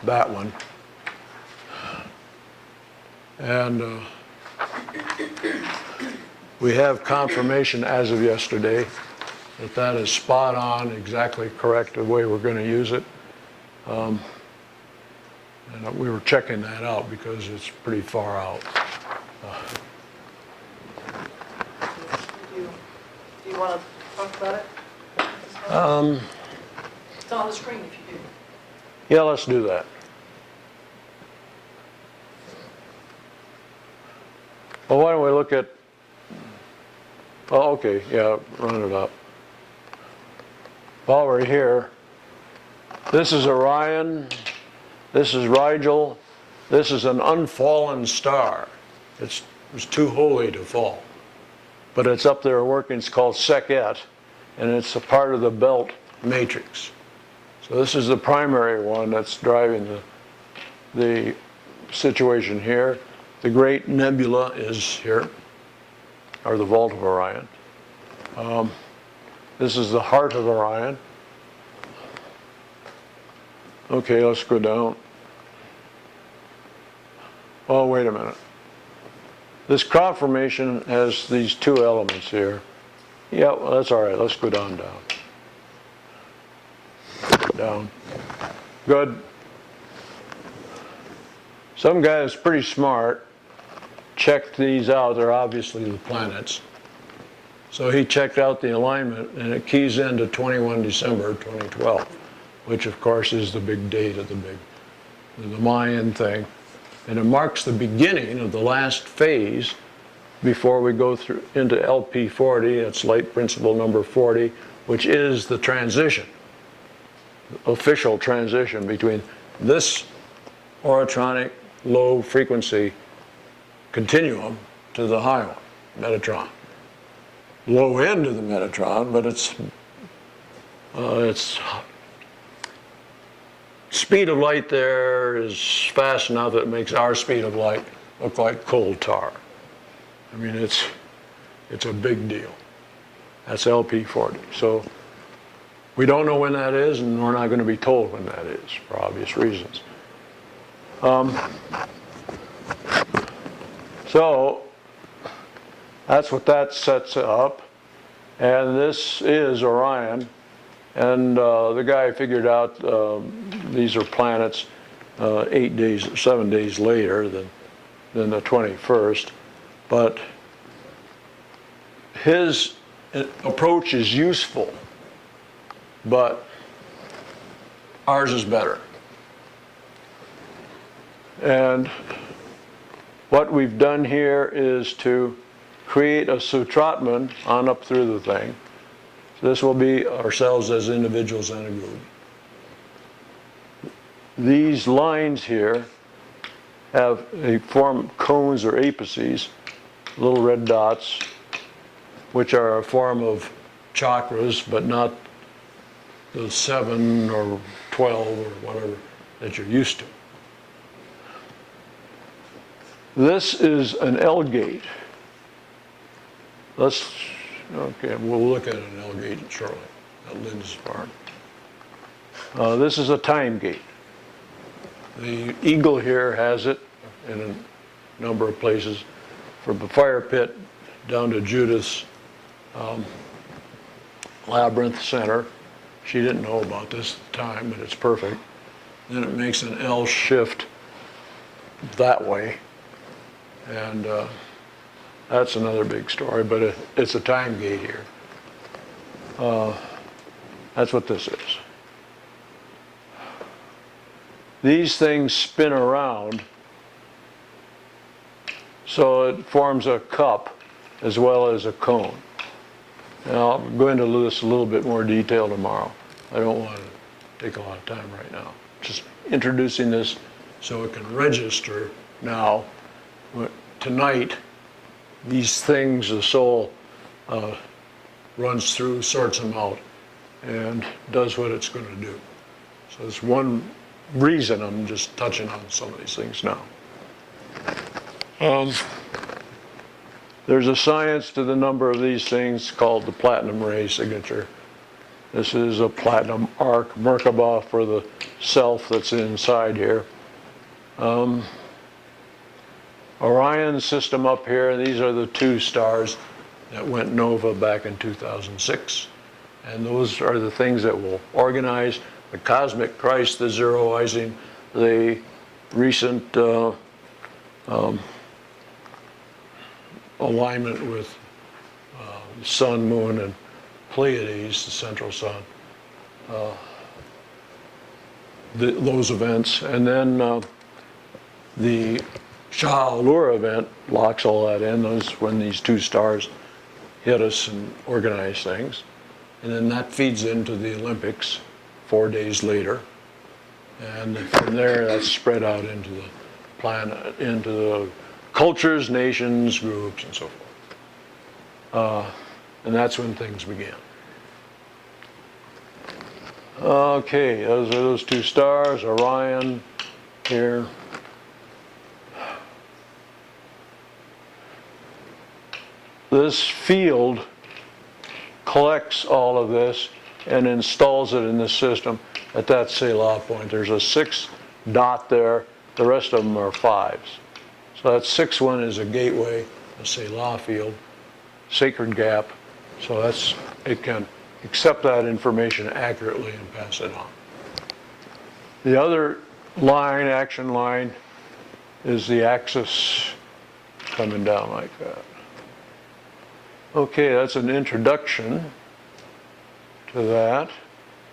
that one. And we have confirmation as of yesterday that that is spot on, exactly correct the way we're going to use it. And we were checking that out because it's pretty far out. Do you want to talk about it? It's on the screen if you do. Yeah, let's do that. Well, why don't we look at, oh, okay, yeah, run it up. While we're here, this is Orion, this is Rigel, this is an unfallen star. It's too holy to fall. But it's up there working, it's called Sekhet, and it's a part of the belt matrix. So this is the primary one that's driving the situation here. The Great Nebula is here, or the Vault of Orion. This is the heart of Orion. Okay, let's go down. Oh, wait a minute. This crop formation has these two elements here. Yeah, well, that's all right. Let's go down. Down. Good. Some guy is pretty smart checked these out. They're obviously the planets. So he checked out the alignment, and it keys into 21 December 2012, which of course is the big date of the Mayan thing. And it marks the beginning of the last phase before we go through into LP40, that's light principle number 40, which is the transition, official transition between this orotronic low frequency continuum to the high one, Metatron. Low end of the Metatron, but it's speed of light there is fast enough that it makes our speed of light look like coal tar. I mean, it's a big deal. That's LP40. So we don't know when that is, and we're not going to be told when that is for obvious reasons. So that's what that sets up. And this is Orion. And the guy figured out these are planets 7 days later than the 21st. But his approach is useful, but ours is better. And what we've done here is to create a Sutratman on up through the thing. This will be ourselves as individuals and a group. These lines here form cones or apices, little red dots, which are a form of chakras, but not the 7 or 12 or whatever that you're used to. This is an L gate. Okay, we'll look at an L gate shortly, at Lynn's farm. This is a time gate. The eagle here has it in a number of places, from the fire pit down to Judith's labyrinth center. She didn't know about this at the time, but it's perfect. Then it makes an L shift that way, and that's another big story, but it's a time gate here. That's what this is. These things spin around, so it forms a cup as well as a cone. And I'll go into this a little bit more detail tomorrow. I don't want to take a lot of time right now. Just introducing this so it can register now. Tonight, these things the soul runs through, sorts them out, and does what it's going to do. So it's one reason I'm just touching on some of these things now. There's a science to the number of these things called the platinum ray signature. This is a platinum arc Merkaba for the self that's inside here. Orion system up here, these are the two stars that went nova back in 2006. And those are the things that will organize the cosmic Christ, the zeroizing, the recent alignment with Sun, Moon, and Pleiades, the central sun. Those events. And then the Sha'alura event locks all that in. Those when these two stars hit us and organize things. And then that feeds into the Olympics 4 days later. And from there, that's spread out into the planet, into the cultures, nations, groups, and so forth. And that's when things began. Okay, those are those two stars, Orion here. This field collects all of this and installs it in the system at that Selah point. There's a 6 dot there. The rest of them are 5s. So that 6th one is a gateway, a Selah field, sacred gap. So it can accept that information accurately and pass it on. The other line, action line, is the axis coming down like that. Okay, that's an introduction to that.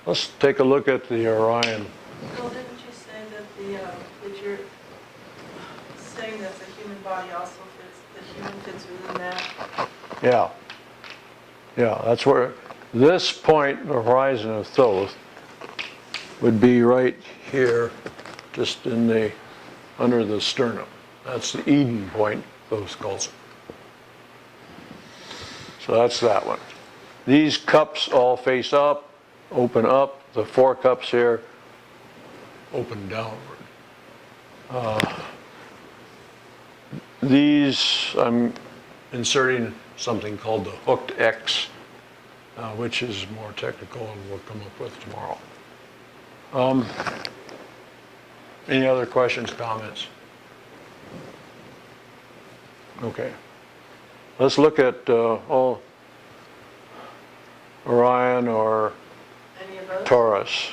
Let's take a look at the Orion. Bill, didn't you say that that you're saying that the human body also fits, the human fits within that? Yeah. Yeah, that's where this point, the horizon of Thoth, would be right here, just under the sternum. That's the Eden point, Thoth calls it. So that's that one. These cups all face up, open up. The 4 cups here open downward. These, I'm inserting something called the hooked X, which is more technical and we'll come up with tomorrow. Any other questions, comments? Okay. Let's look at Orion or Any of those? Taurus.